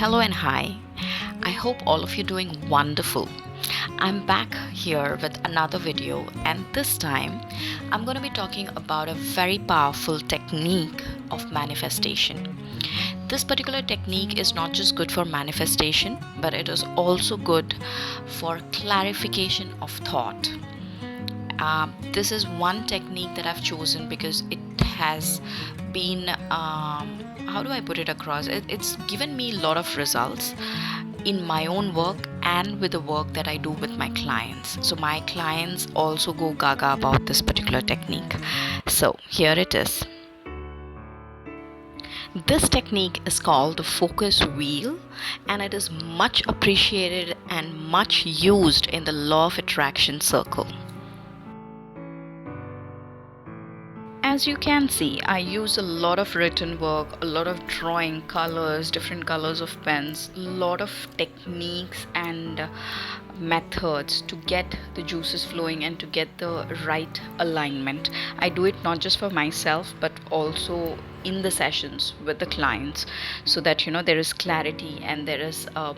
Hello and hi. I hope all of you doing wonderful. I'm back here with another video, and this time I'm going to be talking about a very powerful technique of manifestation. This particular technique is not just good for manifestation, but it is also good for clarification of thought. This is one technique that I've chosen because it has been, how do I put it across? It's given me a lot of results in my own work and with the work that I do with my clients. So my clients also go gaga about this particular technique. So here it is. This technique is called the focus wheel, and it is much appreciated and much used in the law of attraction circle. As you can see, I use a lot of written work, a lot of drawing, colors, different colors of pens, a lot of techniques and methods to get the juices flowing and to get the right alignment. I do it not just for myself but also in the sessions with the clients, so that there is clarity and there is a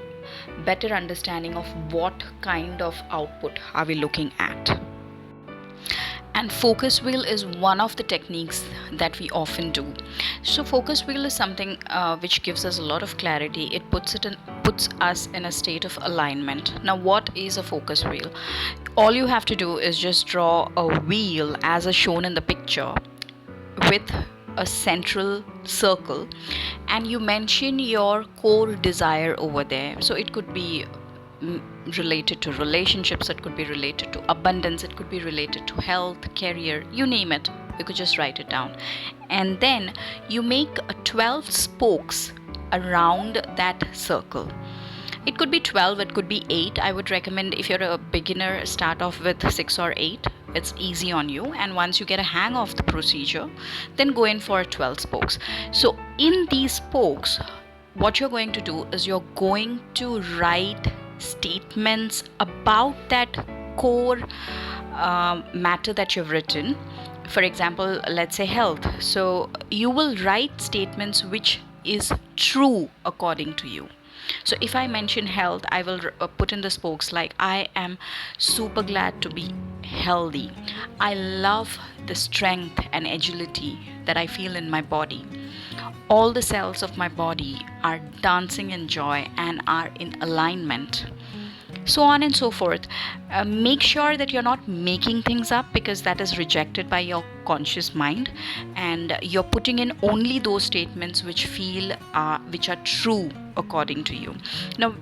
better understanding of what kind of output are we looking at. And focus wheel is one of the techniques that we often do. So focus wheel is something which gives us a lot of clarity. It puts us in a state of alignment. Now, what is a focus wheel? All you have to do is just draw a wheel as shown in the picture with a central circle, and you mention your core desire over there. So it could be related to relationships, it could be related to abundance, it could be related to health, career, you name it. You could just write it down, and then you make 12 spokes around that circle. It could be 12, it could be 8. I would recommend, if you're a beginner, start off with 6 or 8. It's easy on you, and once you get a hang of the procedure, then go in for 12 spokes. So in these spokes, what you're going to do is you're going to write statements about that core matter that you've written. For example, let's say health. So you will write statements which is true according to you. So if I mention health, I will put in the spokes like, I am super glad to be healthy. I love the strength and agility that I feel in my body. All the cells of my body are dancing in joy and are in alignment. So on and so forth. Make sure that you're not making things up, because that is rejected by your conscious mind, and you're putting in only those statements which are true according to you. Now,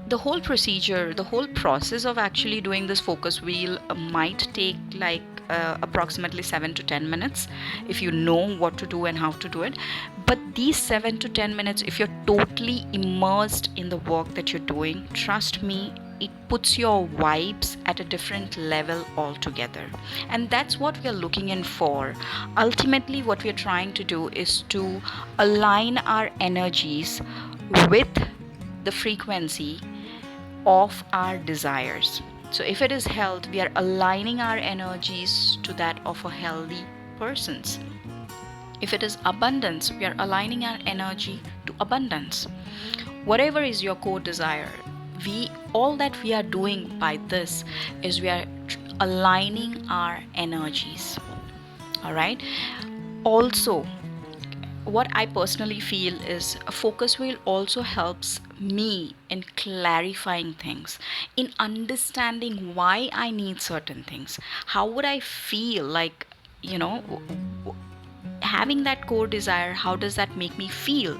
the whole procedure, the whole process of actually doing this focus wheel might take like approximately 7 to 10 minutes if you know what to do and how to do it. But these 7 to 10 minutes, if you're totally immersed in the work that you're doing, trust me, it puts your vibes at a different level altogether. And that's what we are looking in for. Ultimately, what we are trying to do is to align our energies with the frequency of our desires. So if it is health, we are aligning our energies to that of a healthy person's. If it is abundance, we are aligning our energy to abundance. Whatever is your core desire, all that we are doing by this is we are aligning our energies. All right. Also, what I personally feel is a focus wheel also helps me in clarifying things, in understanding why I need certain things. How would I feel like, having that core desire, how does that make me feel?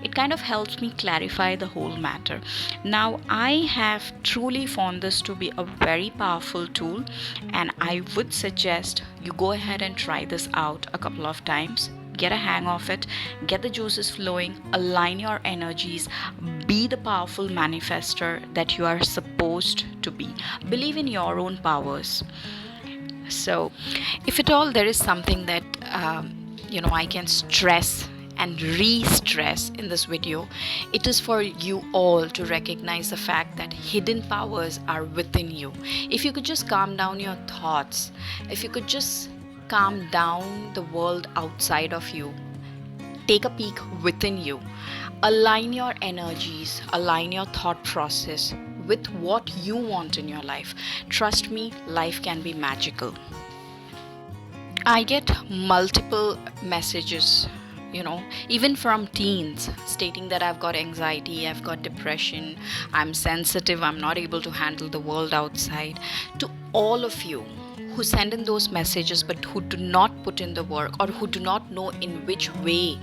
It kind of helps me clarify the whole matter. Now, I have truly found this to be a very powerful tool, and I would suggest you go ahead and try this out a couple of times. Get a hang of it, get the juices flowing, align your energies, be the powerful manifester that you are supposed to be. Believe in your own powers. So, if at all there is something that I can stress and re-stress in this video, it is for you all to recognize the fact that hidden powers are within you. If you could just calm down your thoughts, if you could just calm down the world outside of you, take a peek within you, Align your energies, align your thought process with what you want in your life. Trust me, life can be magical. I get multiple messages, even from teens, stating that I've got anxiety, I've got depression, I'm sensitive, I'm not able to handle the world outside. To all of you who send in those messages but who do not put in the work, or who do not know in which way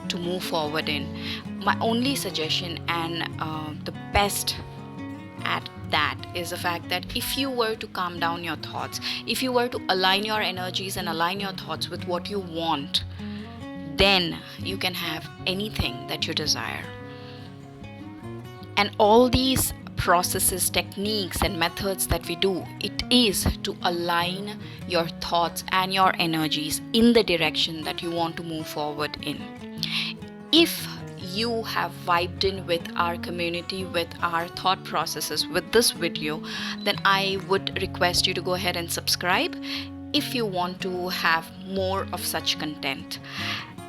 to move forward in, my only suggestion and the best at that is the fact that if you were to calm down your thoughts, if you were to align your energies and align your thoughts with what you want, then you can have anything that you desire. And all these processes, techniques, and methods that we do, it is to align your thoughts and your energies in the direction that you want to move forward in. If you have vibed in with our community, with our thought processes, with this video, then I would request you to go ahead and subscribe if you want to have more of such content.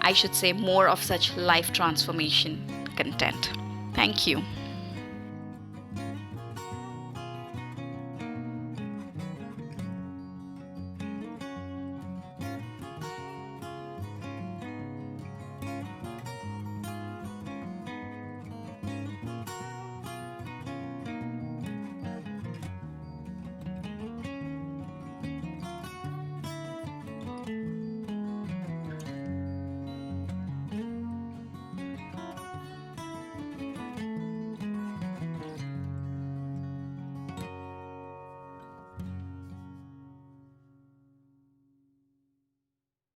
I should say more of such life transformation content. Thank you.